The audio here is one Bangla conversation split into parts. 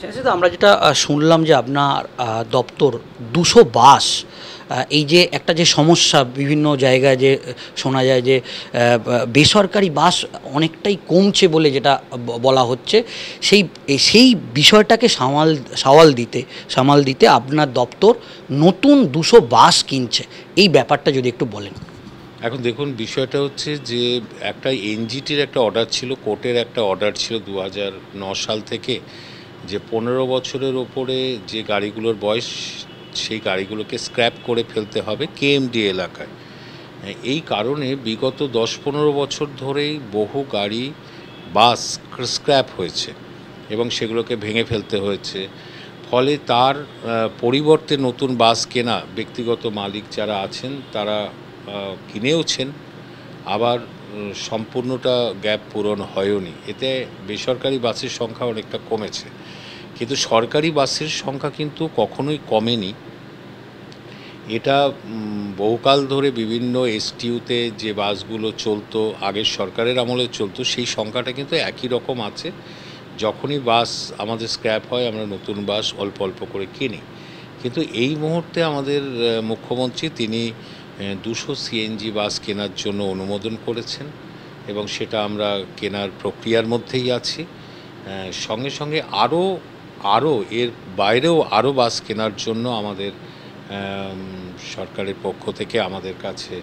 সেটা আমরা যেটা শুনলাম যে আপনার দপ্তর 200 বাস, এই যে একটা যে সমস্যা বিভিন্ন জায়গায় যে শোনা যায় যে বেসরকারি বাস অনেকটাই কমছে বলে যেটা বলা হচ্ছে, সেই সেই বিষয়টাকে সামাল দিতে আপনার দপ্তর নতুন 200 বাস কিনছে, এই ব্যাপারটা যদি একটু বলেন। এখন দেখুন, বিষয়টা হচ্ছে যে একটা এনজিটির একটা অর্ডার ছিল, কোর্টের একটা অর্ডার ছিল 2009 সাল থেকে, যে 15 বছরের ওপরে যে গাড়িগুলোর বয়স সেই গাড়িগুলোকে স্ক্র্যাপ করে ফেলতে হবে কেএমডি এলাকায়। এই কারণে বিগত 10-15 বছর ধরেই বহু গাড়ি বাস স্ক্র্যাপ হয়েছে এবং সেগুলোকে ভেঙে ফেলতে হয়েছে। ফলে তার পরিবর্তে নতুন বাস কেনা, ব্যক্তিগত মালিক যারা আছেন তারা কিনেওছেন, আবার সম্পূর্ণটা গ্যাপ পূরণ হয়ওনি। এতে বেসরকারি বাসের সংখ্যা অনেকটা কমেছে, কিন্তু সরকারি বাসের সংখ্যা কিন্তু কখনোই কমেনি। এটা বহুকাল ধরে বিভিন্ন এসটিউতে যে বাসগুলো চলতো, আগের সরকারের আমলে চলতো, সেই সংখ্যাটা কিন্তু একই রকম আছে। যখনই বাস আমাদের স্ক্র্যাপ হয় আমরা নতুন বাস অল্প অল্প করে কিনি। কিন্তু এই মুহূর্তে আমাদের মুখ্যমন্ত্রী তিনি 200 সিএনজি বাস কেনার জন্য অনুমোদন করেছেন এবং সেটা আমরা কেনার প্রক্রিয়ার মধ্যেই আছি। সঙ্গে সঙ্গে আরও এর বাইরেও আরও বাস কেনার জন্য আমাদের সরকারের পক্ষ থেকে আমাদের কাছে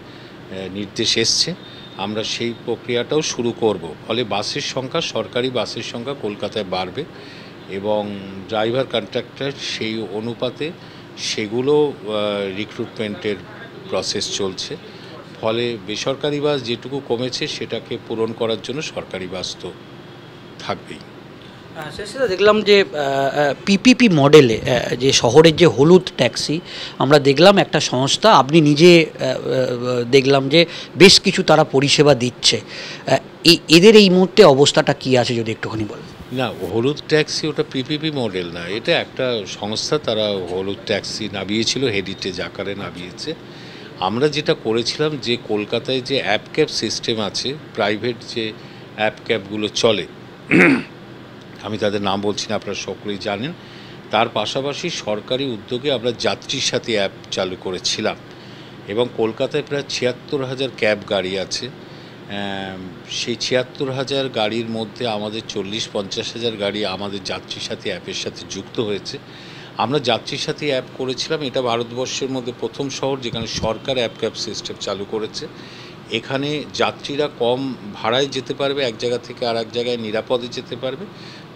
নির্দেশ এসছে। আমরা সেই প্রক্রিয়াটাও শুরু করব। ফলে বাসের সংখ্যা, সরকারি বাসের সংখ্যা কলকাতায় বাড়বে এবং ড্রাইভার কন্ট্রাক্টর সেই অনুপাতে সেগুলো রিক্রুটমেন্টের প্রসেস চলছে। ফলে বেসরকারি বাস যেটুকু কমেছে সেটাকে পূরণ করার জন্য সরকারি বাস তো থাকবেই। সেটা দেখলাম যে পিপিপি মডেলে যে শহরের যে হলুদ ট্যাক্সি, আমরা দেখলাম একটা সংস্থা, আপনি নিজে দেখলাম যে বেশ কিছু তারা পরিষেবা দিচ্ছে, এদের এই মুহূর্তে অবস্থাটা কি আছে যদি একটুখানি বলেন। না, হলুদ ট্যাক্সি ওটা পিপিপি মডেল না, এটা একটা সংস্থা, তারা হলুদ ট্যাক্সি নামিয়েছিল, হেরিটেজ আকারে নামিয়েছে। আমরা যেটা করেছিলাম যে কলকাতায় যে অ্যাপ ক্যাব সিস্টেম আছে, প্রাইভেট যে অ্যাপ ক্যাবগুলো চলে, আমি তাদের নাম বলছি না, আপনারা সকলেই জানেন, তার পাশাপাশি সরকারি উদ্যোগে আমরা যাত্রীর সাথে অ্যাপ চালু করেছিলাম এবং কলকাতায় প্রায় ৭৬,০০০ ক্যাব গাড়ি আছে। সেই ৭৬,০০০ গাড়ির মধ্যে আমাদের ৪০-৫০,০০০ গাড়ি আমাদের যাত্রী সাথী অ্যাপের সাথে যুক্ত হয়েছে। আমরা যাত্রী সাথী অ্যাপ করেছিলাম, এটা ভারতবর্ষের মধ্যে প্রথম শহর যেখানে সরকার অ্যাপ ক্যাব সিস্টেম চালু করেছে। এখানে যাত্রীরা কম ভাড়ায় যেতে পারবে, এক জায়গা থেকে আর এক জায়গায় নিরাপদে যেতে পারবে।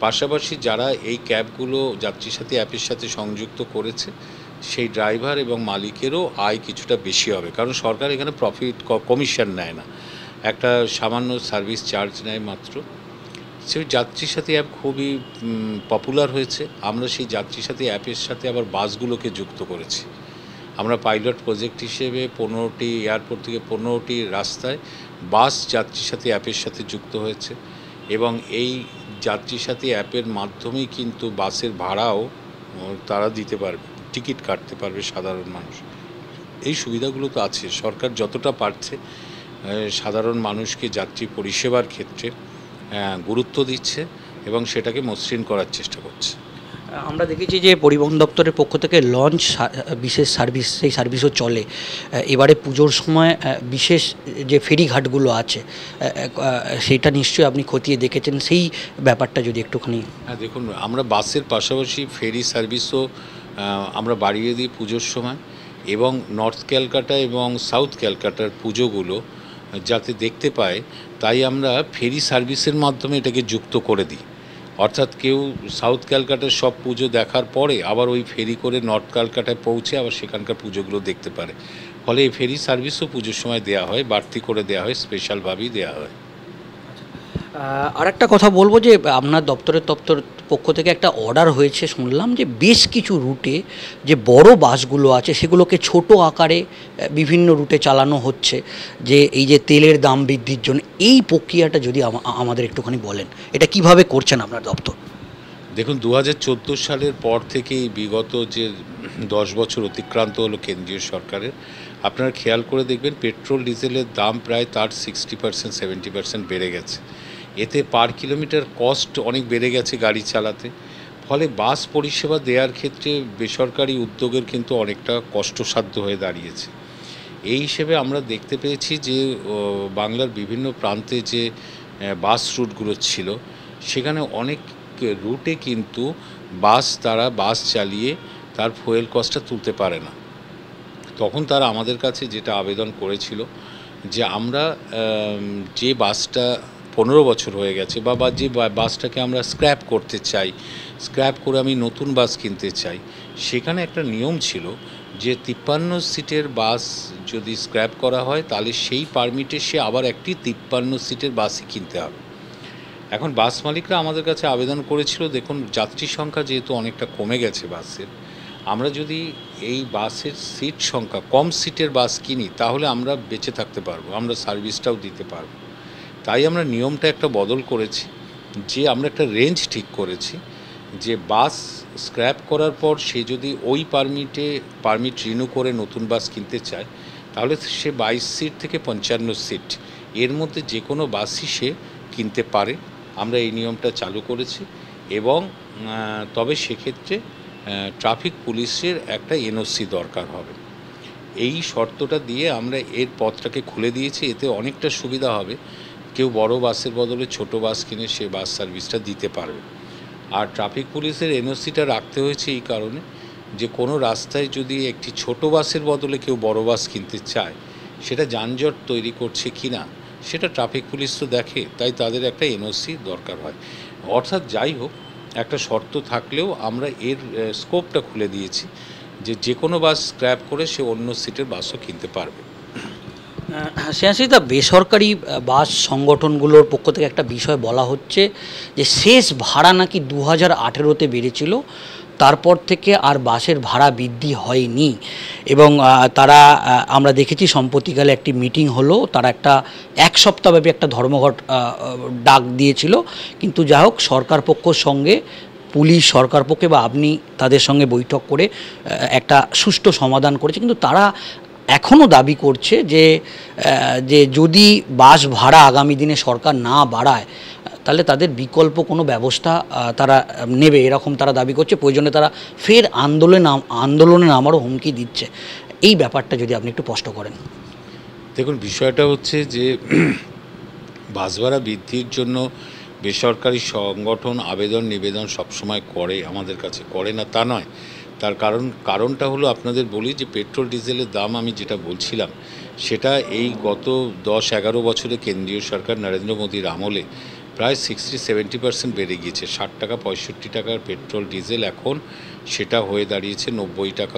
পাশাপাশি যারা এই ক্যাবগুলো যাত্রী সাথী অ্যাপের সাথে সংযুক্ত করেছে সেই ড্রাইভার এবং মালিকেরও আয় কিছুটা বেশি হবে, কারণ সরকার এখানে প্রফিট কমিশন নেয় না, একটা সামান্য সার্ভিস চার্জ নেয় মাত্র। সেই যাত্রী সাথী অ্যাপ খুবই পপুলার হয়েছে। আমরা সেই যাত্রী সাথী অ্যাপের সাথে আবার বাসগুলোকে যুক্ত করেছি। আমরা পাইলট প্রজেক্ট হিসেবে 15টি এয়ারপোর্ট থেকে 15টি রাস্তায় বাস যাত্রী সাথী অ্যাপের সাথে যুক্ত হয়েছে এবং এই যাত্রী সাথী অ্যাপের মাধ্যমেই কিন্তু বাসের ভাড়াও তারা দিতে পারবে, টিকিট কাটতে পারবে সাধারণ মানুষ। এই সুবিধাগুলো তো আছে, সরকার যতটা পারছে সাধারণ মানুষকে যাত্রী পরিষেবার ক্ষেত্রে গুরুত্ব দিচ্ছে এবং সেটাকে মসৃণ করার চেষ্টা করছে। আমরা দেখেছি যে পরিবহন দপ্তরের পক্ষ থেকে লঞ্চ বিশেষ সার্ভিস, সেই সার্ভিসও চলে। এবারে পুজোর সময় বিশেষ যে ফেরিঘাটগুলো আছে সেটা নিশ্চয়ই আপনি খতিয়ে দেখেছেন, সেই ব্যাপারটা যদি একটুখানি। হ্যাঁ, দেখুন, আমরা বাসের পাশাপাশি ফেরি সার্ভিসও আমরা বাড়িয়ে দিই পুজোর সময়, এবং নর্থ ক্যালকাটা এবং সাউথ ক্যালকাটার পুজোগুলো যাতে দেখতে পায় তাই আমরা ফেরি সার্ভিসের মাধ্যমে এটাকে যুক্ত করে দিই। অর্থাৎ কেউ সাউথ ক্যালকাটার সব পুজো দেখার পরে আবার ওই ফেরি করে নর্থ ক্যালকাটায় পৌঁছে আবার সেখানকার পুজোগুলো দেখতে পারে। ফলে এই ফেরি সার্ভিসও পুজোর সময় দেওয়া হয়, বাড়তি করে দেওয়া হয়, স্পেশালভাবেই দেওয়া হয়। আরেকটা কথা বলবো যে আপনার দপ্তরের পক্ষ থেকে একটা অর্ডার হয়েছে শুনলাম, যে বেশ কিছু রুটে যে বড় বাসগুলো আছে সেগুলোকে ছোট আকারে বিভিন্ন রুটে চালানো হচ্ছে, যে এই যে তেলের দাম বৃদ্ধির জন্য, এই প্রক্রিয়াটা যদি আমাদের একটুখানি বলেন, এটা কিভাবে করছেন আপনার দপ্তর। দেখুন, 2014 সালের পর থেকেই বিগত যে 10 বছর অতিক্রান্ত হলো কেন্দ্রীয় সরকারের, আপনারা খেয়াল করে দেখবেন পেট্রোল ডিজেলের দাম প্রায় তার 60-70% বেড়ে গেছে। এতে পার কিলোমিটার কস্ট অনেক বেড়ে গেছে গাড়ি চালাতে। ফলে বাস পরিষেবা দেওয়ার ক্ষেত্রে বেসরকারি উদ্যোগের কিন্তু অনেকটা কষ্টসাধ্য হয়ে দাঁড়িয়েছে। এই হিসেবে আমরা দেখতে পেয়েছি যে বাংলার বিভিন্ন প্রান্তে যে বাস রুটগুলো ছিল, সেখানে অনেক রুটে কিন্তু তারা বাস চালিয়ে তার ফুয়েল কস্টটা তুলতে পারে না। তখন তারা আমাদের কাছে যেটা আবেদন করেছিল যে আমরা যে বাসটা 15 বছর হয়ে গেছে বা যে বাসটাকে আমরা স্ক্র্যাপ করতে চাই, স্ক্র্যাপ করে আমি নতুন বাস কিনতে চাই, সেখানে একটা নিয়ম ছিল যে 53 সিটের বাস যদি স্ক্র্যাপ করা হয় তাহলে সেই পারমিটে সে আবার একটি 53 সিটের বাসই কিনতে হবে। এখন বাস মালিকরা আমাদের কাছে আবেদন করেছিল, দেখুন যাত্রী সংখ্যা যেহেতু অনেকটা কমে গেছে বাসের, আমরা যদি এই বাসের সিট সংখ্যা কম সিটের বাস কিনি তাহলে আমরা বেঁচে থাকতে পারবো, আমরা সার্ভিসটাও দিতে পারবো। তাই আমরা নিয়মটা একটা বদল করেছি, যে আমরা একটা রেঞ্জ ঠিক করেছি যে বাস স্ক্র্যাপ করার পর সে যদি ওই পারমিট রিনিউ করে নতুন বাস কিনতে চায় তাহলে সে 22 সিট থেকে 55 সিট এর মধ্যে যে কোনো বাসই সে কিনতে পারে। আমরা এই নিয়মটা চালু করেছি এবং তবে সেক্ষেত্রে ট্রাফিক পুলিশের একটা এনওসি দরকার হবে। এই শর্তটা দিয়ে আমরা এর পথটাকে খুলে দিয়েছি, এতে অনেকটা সুবিধা হবে। কেউ বড় বাসের বদলে ছোট বাস কিনে সে বাস সার্ভিসটা দিতে পারবে। আর ট্রাফিক পুলিশের এনওসিটা রাখতে হয়েছে এই কারণে যে কোনো রাস্তায় যদি একটি ছোট বাসের বদলে কেউ বড় বাস কিনতে চায়, সেটা যানজট তৈরি করছে কি না সেটা ট্রাফিক পুলিশ তো দেখে, তাই তাদের একটা এনওসি দরকার হয়। অর্থাৎ যাই হোক, একটা শর্ত থাকলেও আমরা এর স্কোপটা খুলে দিয়েছি যে কোনো বাস স্ক্র্যাপ করে সে অন্য সিটের বাসও কিনতে পারবে। স্নেহাশিসদা, বেসরকারি বাস সংগঠনগুলোর পক্ষ থেকে একটা বিষয় বলা হচ্ছে যে শেষ ভাড়া নাকি 2018-তে বেড়েছিল, তারপর থেকে আর বাসের ভাড়া বৃদ্ধি হয়নি এবং তারা আমরা দেখেছি সম্প্রতিকালে একটি মিটিং হলো, তারা একটা 1 সপ্তাহব্যাপী একটা ধর্মঘট ডাক দিয়েছিল, কিন্তু যা হোক সরকার পক্ষর সঙ্গে পুলিশ, সরকার পক্ষে বা আপনি তাদের সঙ্গে বৈঠক করে একটা সুষ্ঠু সমাধান করেছে, কিন্তু তারা এখনও দাবি করছে যে যদি বাস ভাড়া আগামী দিনে সরকার না বাড়ায় তাহলে তাদের বিকল্প কোনো ব্যবস্থা তারা নেবে, এরকম তারা দাবি করছে। প্রয়োজনে তারা ফের আন্দোলনে নামারও হুমকি দিচ্ছে। এই ব্যাপারটা যদি আপনি একটু স্পষ্ট করেন। দেখুন, বিষয়টা হচ্ছে যে বাস ভাড়া বৃদ্ধির জন্য বেসরকারি সংগঠন আবেদন নিবেদন সবসময় করে, আমাদের কাছে করে না তা নয়। তার কারণটা হলো আপনাদের বলি যে পেট্রোল ডিজেলের দাম আমি যেটা বলছিলাম সেটা এই গত 10-11 বছরে কেন্দ্রীয় সরকার নরেন্দ্র মোদীর আমলে প্রায় 60-70% বেড়ে গিয়েছে। 60 টাকা 65 টাকার পেট্রোল ডিজেল এখন সেটা হয়ে দাঁড়িয়েছে 90 টাকা